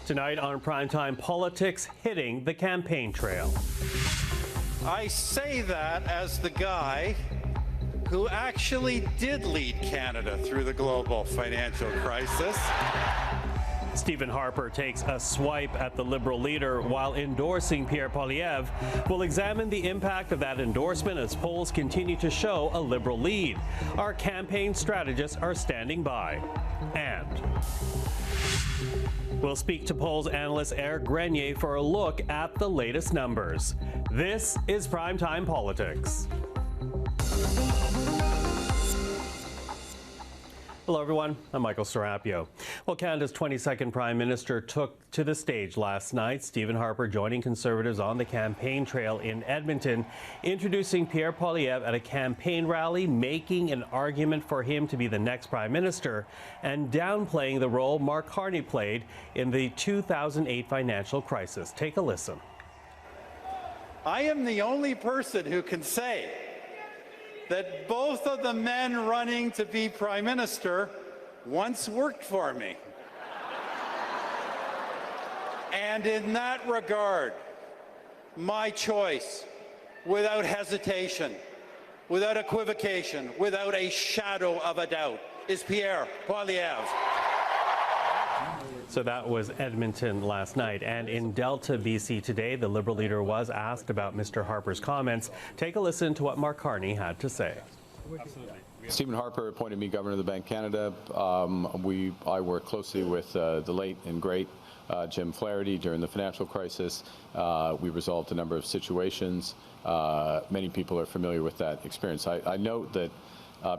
Tonight on Primetime Politics, hitting the campaign trail. I say that as the guy who actually did lead Canada through the global financial crisis. Stephen Harper takes a swipe at the Liberal leader while endorsing Pierre Poilievre. We'll examine the impact of that endorsement as polls continue to show a Liberal lead. Our campaign strategists are standing by. And we'll speak to polls analyst Éric Grenier for a look at the latest numbers. This is Primetime Politics. Hello, everyone. I'm Michael Serapio. Well, Canada's 22nd Prime Minister took to the stage last night. Stephen Harper joining Conservatives on the campaign trail in Edmonton, introducing Pierre Poilievre at a campaign rally, making an argument for him to be the next Prime Minister, and downplaying the role Mark Carney played in the 2008 financial crisis. Take a listen. I am the only person who can say that both of the men running to be Prime Minister once worked for me. And in that regard, my choice, without hesitation, without equivocation, without a shadow of a doubt, is Pierre Poilievre. So that was Edmonton last night. And in Delta, BC today, the Liberal leader was asked about Mr. Harper's comments. Take a listen to what Mark Carney had to say. Absolutely. Stephen Harper appointed me Governor of the Bank of Canada. I worked closely with the late and great Jim Flaherty during the financial crisis. We resolved a number of situations. Many people are familiar with that experience. I note that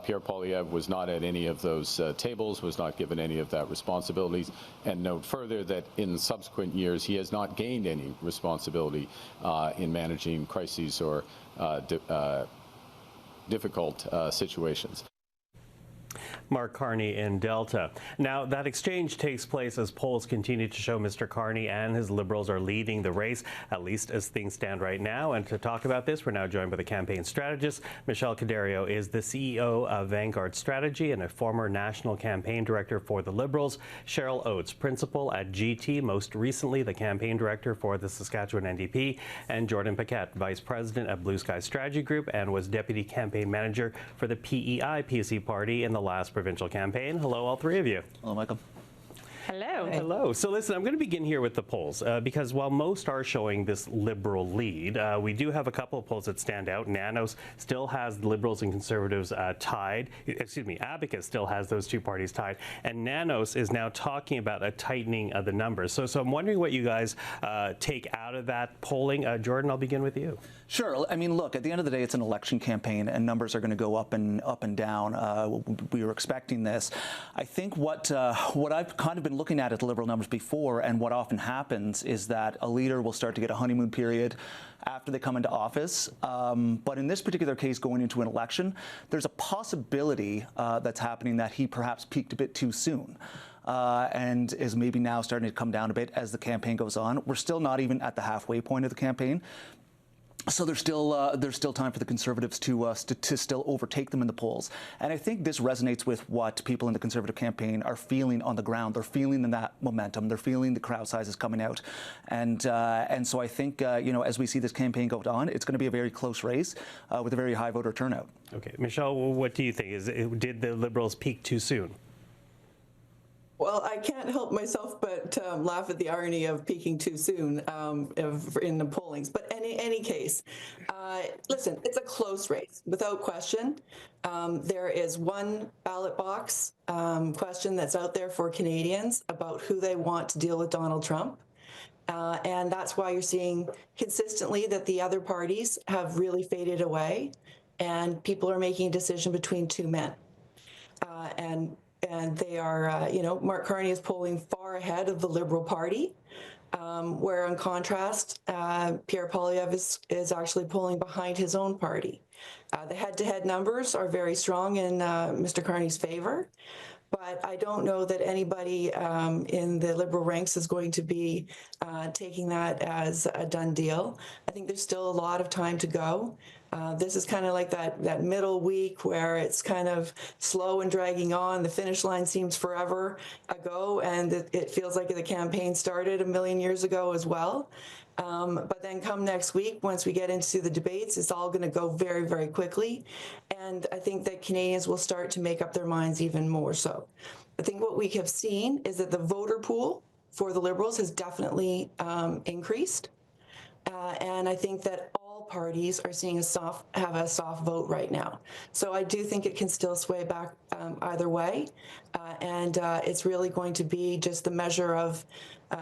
Pierre Poilievre was not at any of those tables, was not given any of that responsibilities, and note further that in subsequent years he has not gained any responsibility in managing crises or difficult situations. Mark Carney in Delta. Now, that exchange takes place as polls continue to show Mr. Carney and his Liberals are leading the race, at least as things stand right now. And to talk about this, we're now joined by the campaign strategist. Michele Cadario is the CEO of Vanguard Strategy and a former national campaign director for the Liberals. Cheryl Oates, principal at GT, most recently the campaign director for the Saskatchewan NDP. And Jordan Paquet, vice president at Blue Sky Strategy Group and was deputy campaign manager for the PEI-PC party in the last provincial campaign. Hello, all three of you. Hello, Michael. Hello. Hello. So listen, I'm going to begin here with the polls because while most are showing this Liberal lead, we do have a couple of polls that stand out. Nanos still has Liberals and Conservatives tied. Excuse me, Abacus still has those two parties tied. And Nanos is now talking about a tightening of the numbers. So I'm wondering what you guys take out of that polling. Jordan, I'll begin with you. Sure. I mean, look, at the end of the day, it's an election campaign, and numbers are going to go up and down. We were expecting this. I think what I've kind of been looking at the Liberal numbers before, and what often happens is that a leader will start to get a honeymoon period after they come into office. But in this particular case, going into an election, there's a possibility that's happening that he perhaps peaked a bit too soon. And is maybe now starting to come down a bit as the campaign goes on. We're still not even at the halfway point of the campaign. So there's still time for the Conservatives to still overtake them in the polls. And I think this resonates with what people in the Conservative campaign are feeling on the ground. They're feeling that momentum. They're feeling the crowd sizes coming out. And so I think, as we see this campaign go on, it's going to be a very close race with a very high voter turnout. Okay. Michele, what do you think? Did the Liberals peak too soon? Well, I can't help myself but laugh at the irony of peaking too soon in the pollings. But in any case, listen, it's a close race, without question. There is one ballot box question that's out there for Canadians about who they want to deal with Donald Trump. And that's why you're seeing consistently that the other parties have really faded away, and people are making a decision between two men. And they are, Mark Carney is polling far ahead of the Liberal Party, where in contrast, Pierre Poilievre is actually polling behind his own party. The head-to-head numbers are very strong in Mr. Carney's favor. But I don't know that anybody in the Liberal ranks is going to be taking that as a done deal. I think there's still a lot of time to go. This is kind of like that middle week where it's kind of slow and dragging on. The finish line seems forever ago, and it feels like the campaign started a million years ago as well. But then come next week, once we get into the debates, it's all going to go very, very quickly. And I think that Canadians will start to make up their minds even more so. I think what we have seen is that the voter pool for the Liberals has definitely increased. And I think that all parties are seeing have a soft vote right now. So I do think it can still sway back either way. And it's really going to be just the measure of,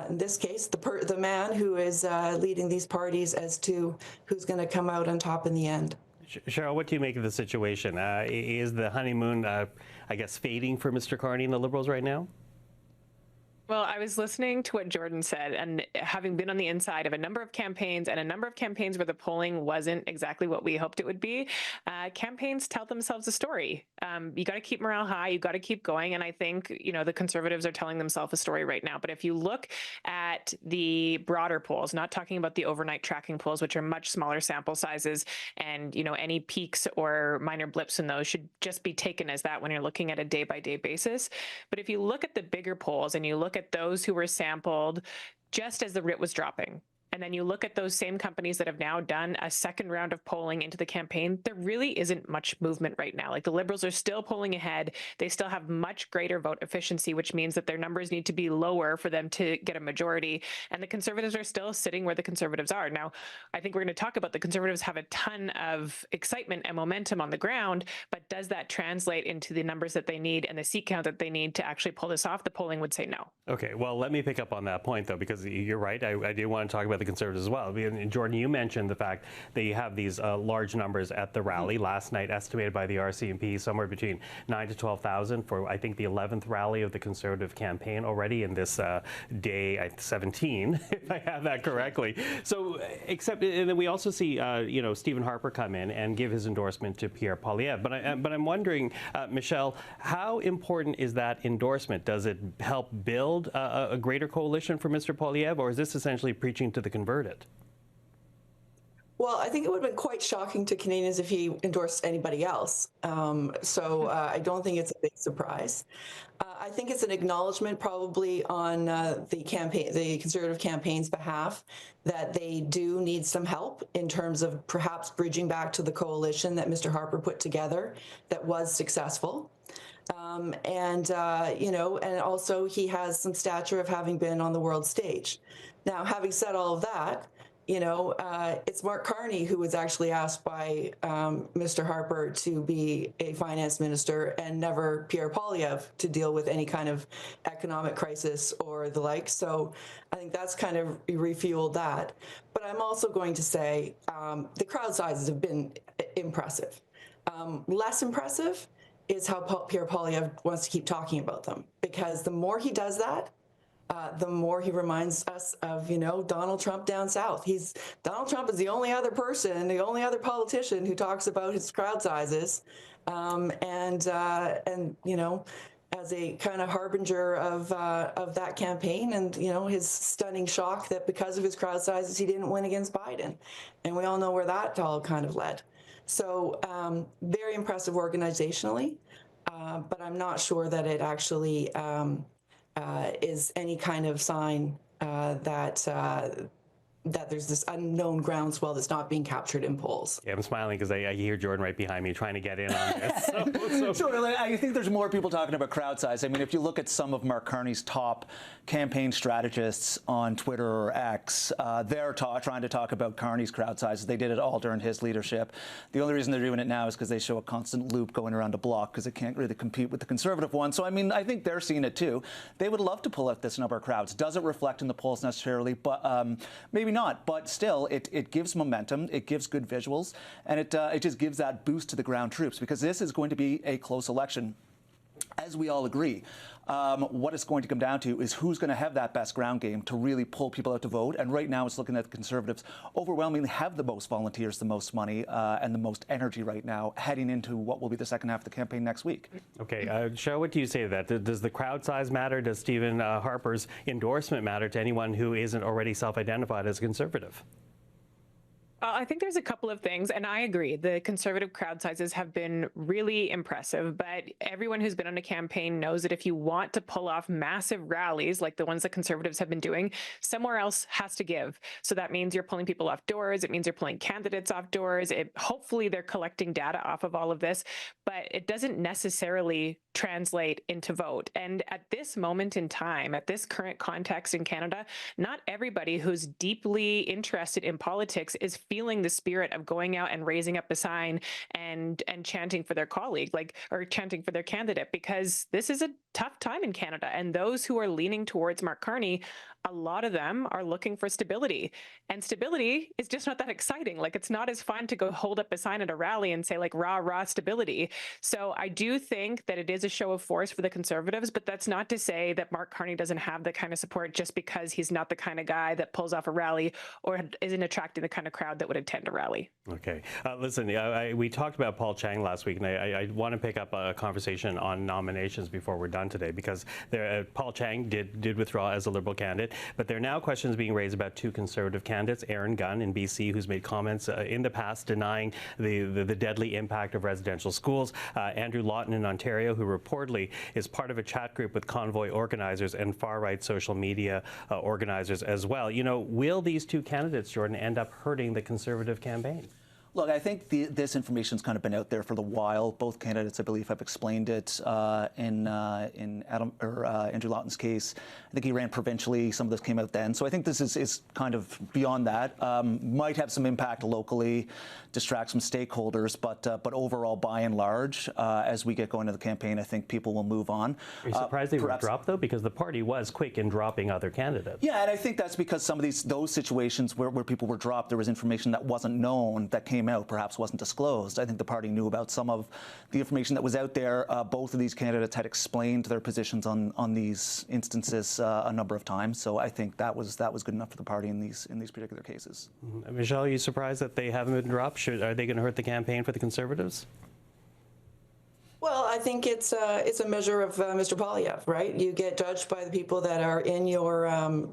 in this case, the man who is leading these parties as to who's going to come out on top in the end. Cheryl, what do you make of the situation? Is the honeymoon, I guess, fading for Mr. Carney and the Liberals right now? Well, I was listening to what Jordan said, and having been on the inside of a number of campaigns and a number of campaigns where the polling wasn't exactly what we hoped it would be, campaigns tell themselves a story. You got to keep morale high. You got to keep going. And I think, the Conservatives are telling themselves a story right now. But if you look at the broader polls, not talking about the overnight tracking polls, which are much smaller sample sizes, and, any peaks or minor blips in those should just be taken as that when you're looking at a day-by-day basis. But if you look at the bigger polls and you look at those who were sampled just as the Writ was dropping, and then you look at those same companies that have now done a second round of polling into the campaign, there really isn't much movement right now. Like, the Liberals are still polling ahead. They still have much greater vote efficiency, which means that their numbers need to be lower for them to get a majority. And the Conservatives are still sitting where the Conservatives are. Now, I think we're going to talk about the Conservatives have a ton of excitement and momentum on the ground, but does that translate into the numbers that they need and the seat count that they need to actually pull this off? The polling would say no. Okay, well, let me pick up on that point, though, because you're right. I do want to talk about the Conservatives as well. And Jordan, you mentioned the fact that you have these large numbers at the rally. Last night, estimated by the RCMP, somewhere between 9,000 to 12,000 for, I think, the 11th rally of the Conservative campaign already in this day 17, if I have that correctly. So, and then we also see, Stephen Harper come in and give his endorsement to Pierre Poilievre. But I'm wondering, Michele, how important is that endorsement? Does it help build a greater coalition for Mr. Poilievre, or is this essentially preaching to the converted? Well, I think it would have been quite shocking to Canadians if he endorsed anybody else. So I don't think it's a big surprise. I think it's an acknowledgement probably on the Conservative campaign's behalf that they do need some help in terms of perhaps bridging back to the coalition that Mr. Harper put together that was successful. And also he has some stature of having been on the world stage. Now, having said all of that, it's Mark Carney who was actually asked by Mr. Harper to be a finance minister and never Pierre Poilievre to deal with any kind of economic crisis or the like. So I think that's kind of refueled that. But I'm also going to say the crowd sizes have been impressive. Less impressive is how Pierre Poilievre wants to keep talking about them, because the more he does that, the more he reminds us of, Donald Trump down south. Donald Trump is the only other person, the only other politician who talks about his crowd sizes, and as a kind of harbinger of that campaign, and his stunning shock that because of his crowd sizes he didn't win against Biden, and we all know where that all kind of led. So very impressive organizationally, but I'm not sure that it actually is any kind of sign that there's this unknown groundswell that's not being captured in polls. Yeah, I'm smiling because I hear Jordan right behind me trying to get in on this. Sure, I think there's more people talking about crowd size. I mean, if you look at some of Mark Carney's top campaign strategists on Twitter or X, they're trying to talk about Carney's crowd sizes. They did it all during his leadership. The only reason they're doing it now is because they show a constant loop going around a block because it can't really compete with the Conservative one. So, I mean, I think they're seeing it too. They would love to pull out this number of crowds. Doesn't reflect in the polls necessarily, but maybe not, but still, it gives momentum, it gives good visuals, and it just gives that boost to the ground troops, because this is going to be a close election. as we all agree, what it's going to come down to is who's going to have that best ground game to really pull people out to vote. And right now it's looking at the Conservatives overwhelmingly have the most volunteers, the most money, and the most energy right now heading into what will be the second half of the campaign next week. Okay, Cheryl, what do you say to that? Does the crowd size matter? Does Stephen Harper's endorsement matter to anyone who isn't already self-identified as a Conservative? I think there's a couple of things, and I agree. The Conservative crowd sizes have been really impressive, but everyone who's been on a campaign knows that if you want to pull off massive rallies like the ones that Conservatives have been doing, somewhere else has to give. So that means you're pulling people off doors. It means you're pulling candidates off doors. Hopefully they're collecting data off of all of this, but it doesn't necessarily translate into vote. And at this moment in time, at this current context in Canada, not everybody who's deeply interested in politics is feeling the spirit of going out and raising up a sign and chanting for their colleague, or chanting for their candidate, because this is a tough time in Canada. And those who are leaning towards Mark Carney, a lot of them are looking for stability. And stability is just not that exciting. It's not as fun to go hold up a sign at a rally and say rah, rah, stability. So I do think that it is a show of force for the Conservatives, but that's not to say that Mark Carney doesn't have the kind of support just because he's not the kind of guy that pulls off a rally or isn't attracting the kind of crowd that would attend a rally. Okay. Listen, we talked about Paul Chang last week, and I want to pick up a conversation on nominations before we're done today, because Paul Chang did withdraw as a Liberal candidate, but there are now questions being raised about two Conservative candidates, Aaron Gunn in BC, who's made comments in the past denying the deadly impact of residential schools, Andrew Lawton in Ontario, who reportedly is part of a chat group with convoy organizers and far-right social media organizers as well. Will these two candidates, Jordan, end up hurting the Conservative campaign? Look, I think this information's kind of been out there for a while. Both candidates, I believe, have explained it. In Andrew Lawton's case, I think he ran provincially. Some of this came out then. So I think this is kind of beyond that. Might have some impact locally, distract some stakeholders, but overall, by and large, as we get going to the campaign, I think people will move on. Are you surprised they were dropped, though? Because the party was quick in dropping other candidates. Yeah, and I think that's because some of those situations where people were dropped, there was information that wasn't known that came out, perhaps wasn't disclosed. I think the party knew about some of the information that was out there. Both of these candidates had explained their positions on these instances a number of times. So I think that was good enough for the party in these particular cases. Michele, are you surprised that they haven't been dropped? Are they going to hurt the campaign for the Conservatives? Well, I think it's a measure of Mr. Poilievre, right? You get judged by the people that are in your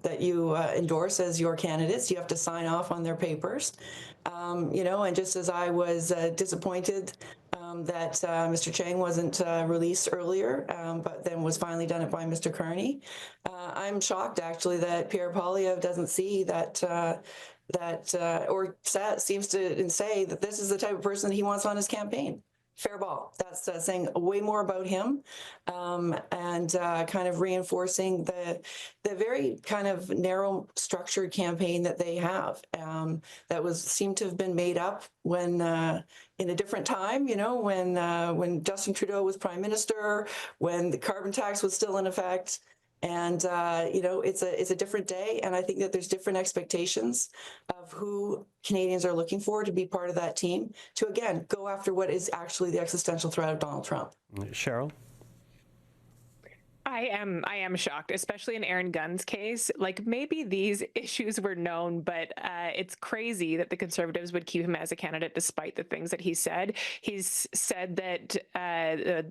that you endorse as your candidates. You have to sign off on their papers, And just as I was disappointed that Mr. Chang wasn't released earlier, but then was finally done it by Mr. Carney, I'm shocked actually that Pierre Poilievre doesn't see that. Or seems to say that this is the type of person that he wants on his campaign. Fair ball. That's saying way more about him, and kind of reinforcing the very kind of narrow structured campaign that they have. That seemed to have been made up when in a different time, when Justin Trudeau was Prime Minister, when the carbon tax was still in effect. And, it's a different day. And I think that there's different expectations of who Canadians are looking for to be part of that team to, again, go after what is actually the existential threat of Donald Trump. Cheryl? I am shocked, especially in Aaron Gunn's case. Maybe these issues were known, but it's crazy that the Conservatives would keep him as a candidate despite the things that he said. He's said that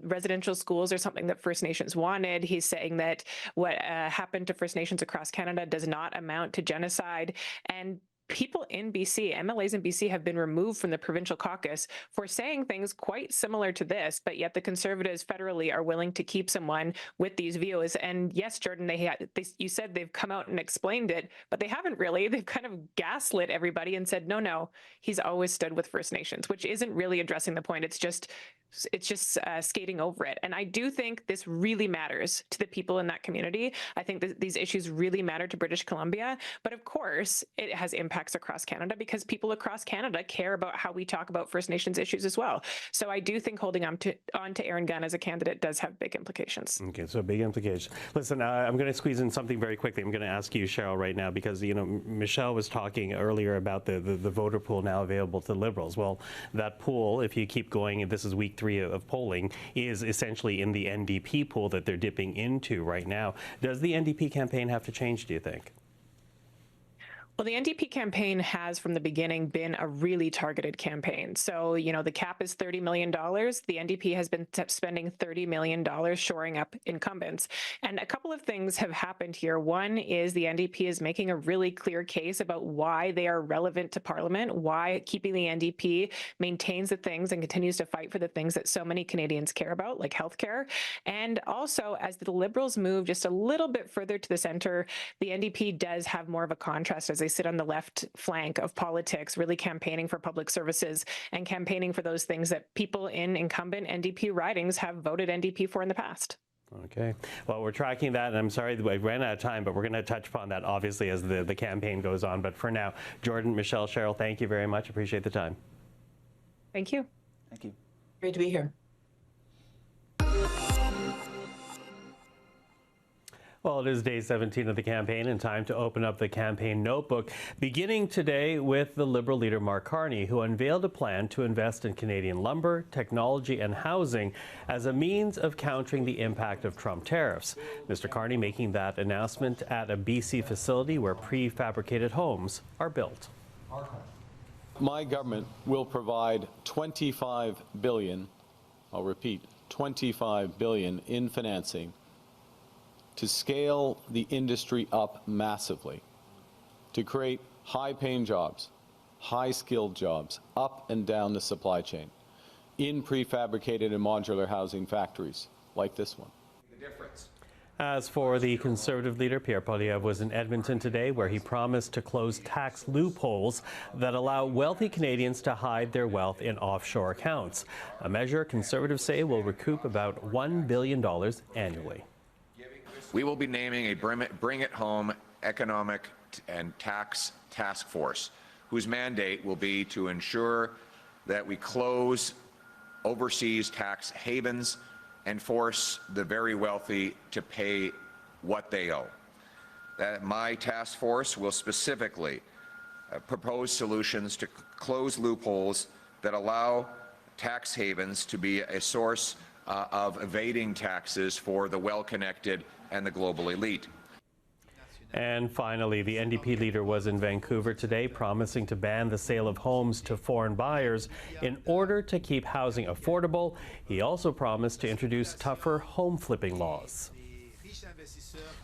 residential schools are something that First Nations wanted. He's saying that what happened to First Nations across Canada does not amount to genocide. And people in BC, MLAs in BC, have been removed from the provincial caucus for saying things quite similar to this, but yet the Conservatives federally are willing to keep someone with these views. And yes, Jordan, you said they've come out and explained it, but they haven't really. They've kind of gaslit everybody and said, no, he's always stood with First Nations, which isn't really addressing the point. It's just skating over it. And I do think this really matters to the people in that community. I think that these issues really matter to British Columbia, but of course it has impact impacts across Canada, because people across Canada care about how we talk about First Nations issues as well. So I do think holding on to Aaron Gunn as a candidate does have big implications. Okay, so big implications. Listen, I'm going to squeeze in something very quickly. I'm going to ask you, Cheryl, right now, because, you know, Michelle was talking earlier about the voter pool now available to Liberals. Well, that pool, if you keep going, this is week 3 of polling, is essentially in the NDP pool that they're dipping into right now. Does the NDP campaign have to change, do you think? Well, the NDP campaign has from the beginning been a really targeted campaign. So, you know, the cap is $30 million. The NDP has been spending $30 million shoring up incumbents. And a couple of things have happened here. One is the NDP is making a really clear case about why they are relevant to Parliament, why keeping the NDP maintains the things and continues to fight for the things that so many Canadians care about, like healthcare. And also, as the Liberals move just a little bit further to the center, the NDP does have more of a contrast as they sit on the left flank of politics, really campaigning for public services and campaigning for those things that people in incumbent NDP ridings have voted NDP for in the past. Okay. Well, we're tracking that, and I'm sorry that we ran out of time, but we're going to touch upon that, obviously, as the campaign goes on. But for now, Jordan, Michelle, Cheryl, thank you very much. Appreciate the time. Thank you. Thank you. Great to be here. Well, it is day 17 of the campaign and time to open up the campaign notebook, beginning today with the Liberal leader Mark Carney, who unveiled a plan to invest in Canadian lumber, technology and housing as a means of countering the impact of Trump tariffs. Mr. Carney making that announcement at a BC facility where prefabricated homes are built. My government will provide $25 billion, I'll repeat, $25 billion in financing to scale the industry up massively, to create high-paying jobs, high-skilled jobs up and down the supply chain in prefabricated and modular housing factories like this one. As for the Conservative leader, Pierre Poilievre was in Edmonton today, where he promised to close tax loopholes that allow wealthy Canadians to hide their wealth in offshore accounts, a measure Conservatives say will recoup about $1 billion annually. We will be naming a Bring It Home Economic and Tax Task Force, whose mandate will be to ensure that we close overseas tax havens and force the very wealthy to pay what they owe. That my task force will specifically propose solutions to close loopholes that allow tax havens to be a source of evading taxes for the well-connected and the global elite. And finally, the NDP leader was in Vancouver today, promising to ban the sale of homes to foreign buyers in order to keep housing affordable. He also promised to introduce tougher home flipping laws.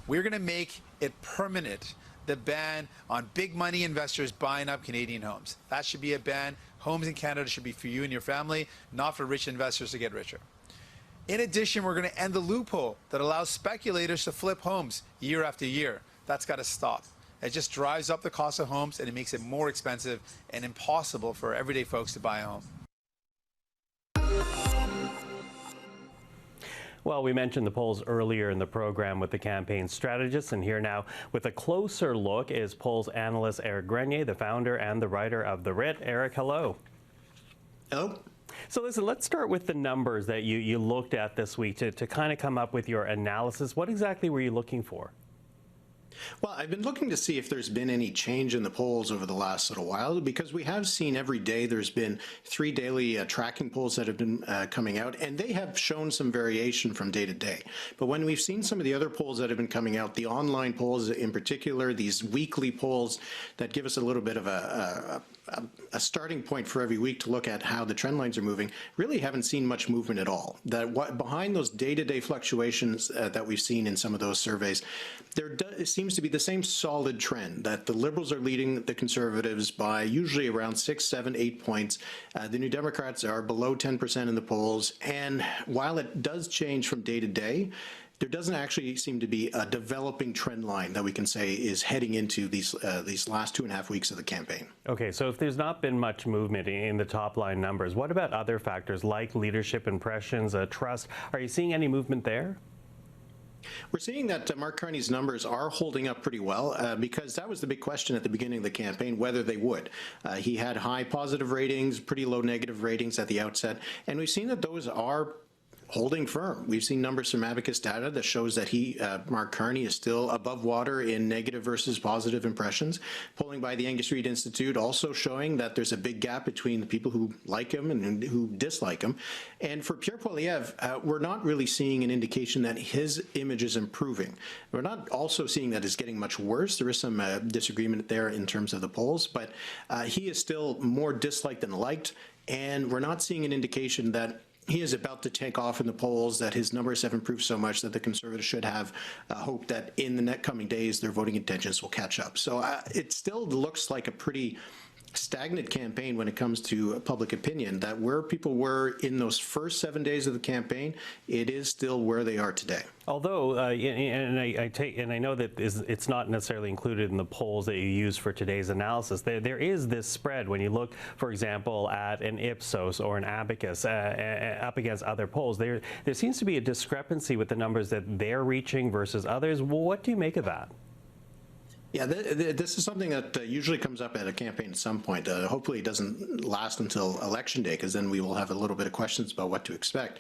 We're going to make it permanent, the ban on big money investors buying up Canadian homes. That should be a ban. Homes in Canada should be for you and your family, not for rich investors to get richer. In addition, we're going to end the loophole that allows speculators to flip homes year after year. That's got to stop. It just drives up the cost of homes and it makes it more expensive and impossible for everyday folks to buy a home. Well, we mentioned the polls earlier in the program with the campaign strategists, and here now with a closer look is polls analyst Éric Grenier, the founder and the writer of the Writ. Éric, hello. Hello. So listen, let's start with the numbers that you looked at this week to kind of come up with your analysis. What exactly were you looking for? Well, I've been looking to see if there's been any change in the polls over the last little while, because we have seen every day there's been 3 daily tracking polls that have been coming out, and they have shown some variation from day to day. But when we've seen some of the other polls that have been coming out, the online polls in particular, these weekly polls that give us a little bit of a starting point for every week to look at how the trend lines are moving, really haven't seen much movement at all. Behind those day-to-day fluctuations that we've seen in some of those surveys, there seems to be the same solid trend that the Liberals are leading the Conservatives by usually around 6, 7, 8 points. The New Democrats are below 10% in the polls, and while it does change from day to day, there doesn't actually seem to be a developing trend line that we can say is heading into these last 2.5 weeks of the campaign. Okay, so if there's not been much movement in the top line numbers, what about other factors like leadership impressions, trust? Are you seeing any movement there? We're seeing that Mark Carney's numbers are holding up pretty well because that was the big question at the beginning of the campaign, whether they would. He had high positive ratings, pretty low negative ratings at the outset, and we've seen that those are holding firm. We've seen numbers from Abacus data that shows that Mark Carney is still above water in negative versus positive impressions. Polling by the Angus Reid Institute also showing that there's a big gap between the people who like him and who dislike him. And for Pierre Poilievre, we're not really seeing an indication that his image is improving. We're not also seeing that it's getting much worse. There is some disagreement there in terms of the polls, but he is still more disliked than liked. And we're not seeing an indication that he is about to take off in the polls, that his numbers have improved so much that the Conservatives should have hope that in the next coming days their voting intentions will catch up. So it still looks like a pretty stagnant campaign when it comes to public opinion, that where people were in those first 7 days of the campaign, it is still where they are today. Although, and I know that it's not necessarily included in the polls that you use for today's analysis. There is this spread when you look, for example, at an Ipsos or an Abacus up against other polls. There seems to be a discrepancy with the numbers that they're reaching versus others. What do you make of that? Yeah, this is something that usually comes up at a campaign at some point. Hopefully it doesn't last until Election Day, because then we will have a little bit of questions about what to expect.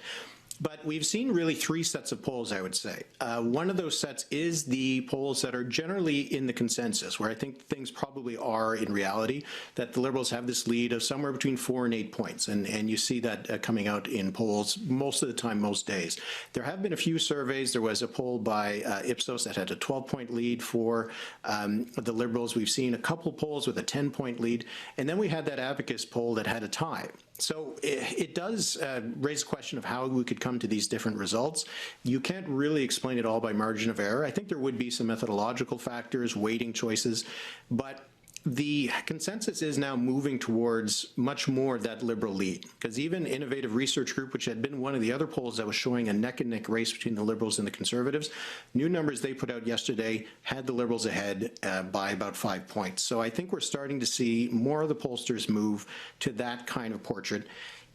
But we've seen really three sets of polls, I would say. One of those sets is the polls that are generally in the consensus, where I think things probably are in reality, that the Liberals have this lead of somewhere between 4 and 8 points. And you see that coming out in polls most of the time, most days. There have been a few surveys. There was a poll by Ipsos that had a 12-point lead for the Liberals. We've seen a couple polls with a 10-point lead. And then we had that Abacus poll that had a tie. So it does raise a question of how we could come to these different results. You can't really explain it all by margin of error. I think there would be some methodological factors, weighting choices, but the consensus is now moving towards much more that Liberal lead, because even Innovative Research Group, which had been one of the other polls that was showing a neck-and-neck race between the Liberals and the Conservatives, new numbers they put out yesterday had the Liberals ahead by about 5 points. So I think we're starting to see more of the pollsters move to that kind of portrait.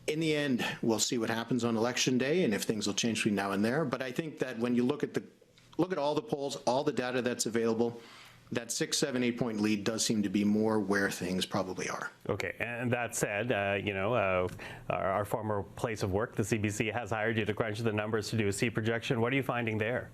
In the end, we'll see what happens on Election Day and if things will change between now and there. But I think that when you look at all the polls, all the data that's available, that 6, 7, 8 point lead does seem to be more where things probably are. Okay, and that said, our former place of work, the CBC, has hired you to crunch the numbers to do a seat projection. What are you finding there?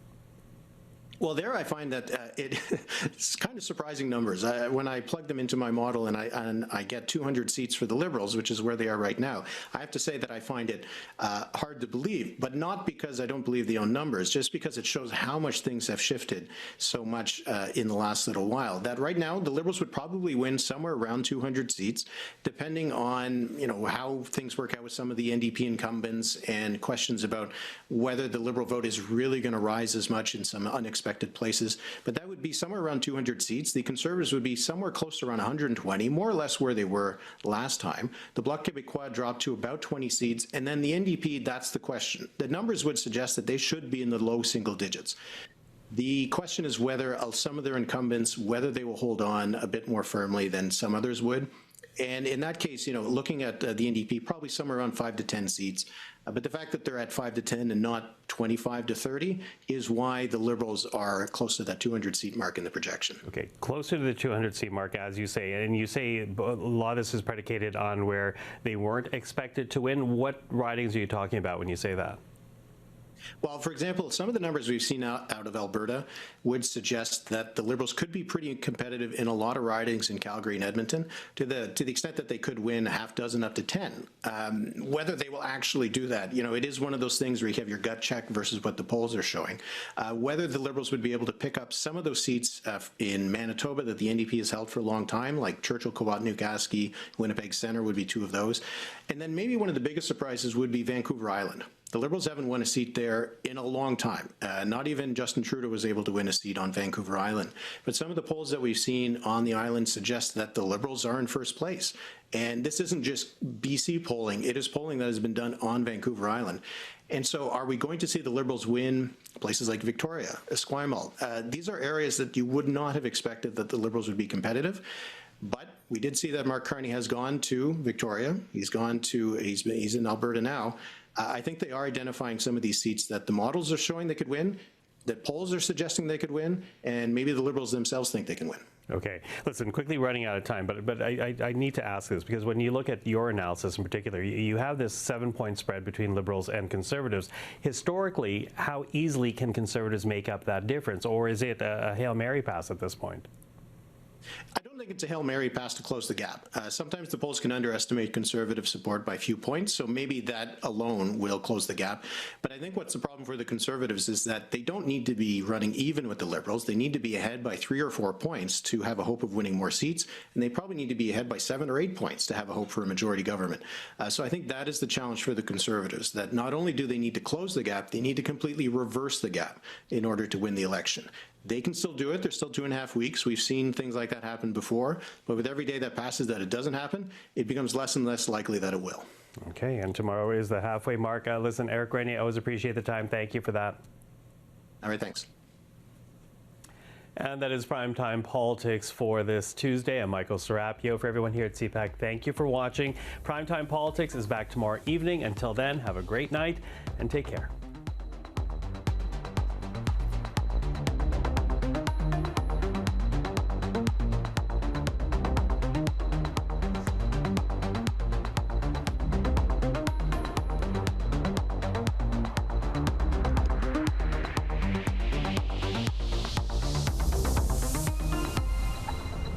Well, there I find that it's kind of surprising numbers. When I plug them into my model and I get 200 seats for the Liberals, which is where they are right now, I have to say that I find it hard to believe, but not because I don't believe the own numbers, just because it shows how much things have shifted so much in the last little while. That right now, the Liberals would probably win somewhere around 200 seats, depending on how things work out with some of the NDP incumbents and questions about whether the Liberal vote is really going to rise as much in some unexpected places, but that would be somewhere around 200 seats. The Conservatives would be somewhere close to around 120, more or less where they were last time. The Bloc Québécois dropped to about 20 seats, and then the NDP, that's the question. The numbers would suggest that they should be in the low single digits. The question is whether some of their incumbents, whether they will hold on a bit more firmly than some others would. And in that case, looking at the NDP, probably somewhere around 5 to 10 seats. But the fact that they're at 5 to 10 and not 25 to 30 is why the Liberals are close to that 200-seat mark in the projection. Okay, closer to the 200-seat mark, as you say. And you say a lot of this is predicated on where they weren't expected to win. What ridings are you talking about when you say that? Well, for example, some of the numbers we've seen out of Alberta would suggest that the Liberals could be pretty competitive in a lot of ridings in Calgary and Edmonton, to the extent that they could win a half dozen up to 10. Whether they will actually do that, it is one of those things where you have your gut check versus what the polls are showing. Whether the Liberals would be able to pick up some of those seats in Manitoba that the NDP has held for a long time, like Churchill, Kawat-Newkaski, Winnipeg Centre would be two of those. And then maybe one of the biggest surprises would be Vancouver Island. The Liberals haven't won a seat there in a long time. Not even Justin Trudeau was able to win a seat on Vancouver Island. But some of the polls that we've seen on the island suggest that the Liberals are in first place. And this isn't just BC polling. It is polling that has been done on Vancouver Island. And so are we going to see the Liberals win places like Victoria, Esquimalt? These are areas that you would not have expected that the Liberals would be competitive. But we did see that Mark Carney has gone to Victoria. He's in Alberta now. I think they are identifying some of these seats that the models are showing they could win. that polls are suggesting they could win, and maybe the Liberals themselves think they can win. Okay, listen, quickly running out of time, but I need to ask this, because when you look at your analysis in particular, you have this 7-point spread between Liberals and Conservatives. Historically, how easily can Conservatives make up that difference, or is it a Hail Mary pass at this point? I don't think it's a Hail Mary pass to close the gap. Sometimes the polls can underestimate Conservative support by a few points, so maybe that alone will close the gap. But I think what's the problem for the Conservatives is that they don't need to be running even with the Liberals. They need to be ahead by 3 or 4 points to have a hope of winning more seats, and they probably need to be ahead by 7 or 8 points to have a hope for a majority government. So I think that is the challenge for the Conservatives, that not only do they need to close the gap, they need to completely reverse the gap in order to win the election. They can still do it. There's still 2.5 weeks. We've seen things like that happen before. But with every day that passes that it doesn't happen, it becomes less and less likely that it will. Okay, and tomorrow is the halfway mark. Listen, Éric Grenier, always appreciate the time. Thank you for that. All right, thanks. And that is Primetime Politics for this Tuesday. I'm Michael Serapio. For everyone here at CPAC, thank you for watching. Primetime Politics is back tomorrow evening. Until then, have a great night and take care.